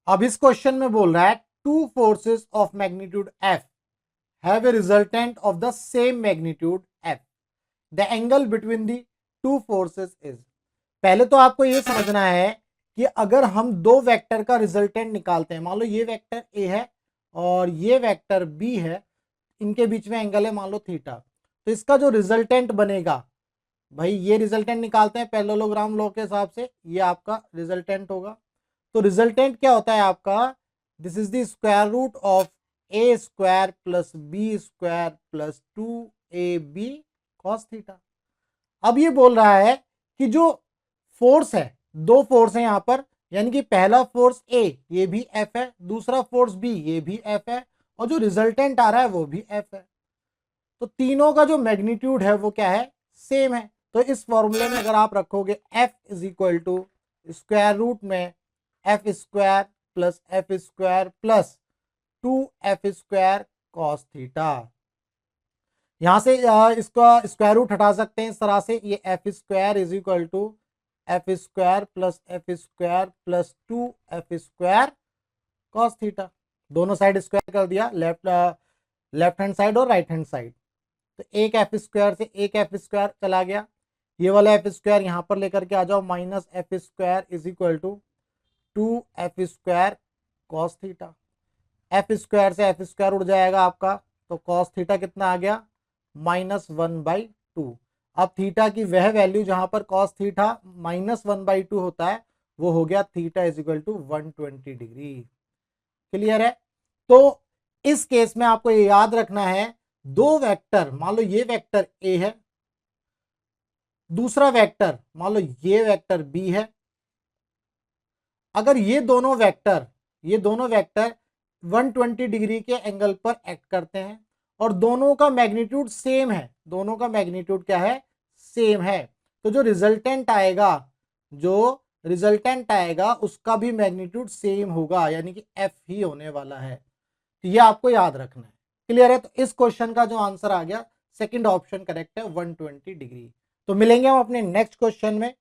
अब इस क्वेश्चन में बोल रहा है two forces of magnitude F have a resultant of the same magnitude F, the angle between the two forces is. पहले तो आपको यह समझना है कि अगर हम दो वेक्टर का रिजल्टेंट निकालते हैं, मान लो ये वेक्टर ए है और ये वेक्टर बी है, इनके बीच में एंगल है मान लो थीटा, तो इसका जो रिजल्टेंट बनेगा, भाई ये रिजल्टेंट निकालते हैं पैरेललोग्राम लॉ के हिसाब से, ये आपका रिजल्टेंट होगा। तो रिजल्टेंट क्या होता है आपका, this is the square root of A square plus B square plus 2ab cos theta. अब ये बोल रहा है कि जो फोर्स है, दो फोर्स है यहां पर, यानी कि पहला फोर्स ए ये भी एफ है, दूसरा फोर्स बी ये भी एफ है, और जो रिजल्टेंट आ रहा है वो भी एफ है। तो तीनों का जो मैग्नीट्यूड है वो क्या है, सेम है। तो इस फॉर्मूले में अगर आप रखोगे F is equal to square root में F square plus 2f square cos theta, यहां से इसका स्क्वायर रूट हटा सकते हैं इस तरह से, ये F square is equal to F square plus 2f square cos theta, दोनों साइड स्क्वायर कर दिया, लेफ्ट हैंड साइड और राइट हैंड साइड। तो एक एफ स्क्वायर से एक एफ स्क्वायर चला गया, ये वाला एफ स्क्वायर यहां पर लेकर के आ जाओ, minus F square is equal to 2f square cos theta, F square से एफ स्क्वायर उड़ जाएगा आपका, तो कॉस थीटा कितना आ गया, -1/2। अब थीटा की वह वैल्यू जहां पर कॉस थीटा -1/2 होता है, वो हो गया theta is equal to 120 degree. Clear है? तो इस केस में आपको ये याद रखना है, दो वेक्टर, मान लो ये वेक्टर ए है, दूसरा वेक्टर मान लो ये वेक्टर बी है। अगर ये दोनों वेक्टर 120 डिग्री के एंगल पर एक्ट करते हैं और दोनों का मैग्नीट्यूड सेम है, दोनों का मैग्नीट्यूड क्या है, सेम है, तो जो रिजल्टेंट आएगा उसका भी मैग्नीट्यूड सेम होगा, यानी कि एफ ही होने वाला है। तो ये आपको याद रखना है। क्लियर है? तो इस क्वेश्चन का जो आंसर आ गया सेकंड ऑप्शन करेक्ट है, 120 डिग्री। तो मिलेंगे हम अपने नेक्स्ट क्वेश्चन में।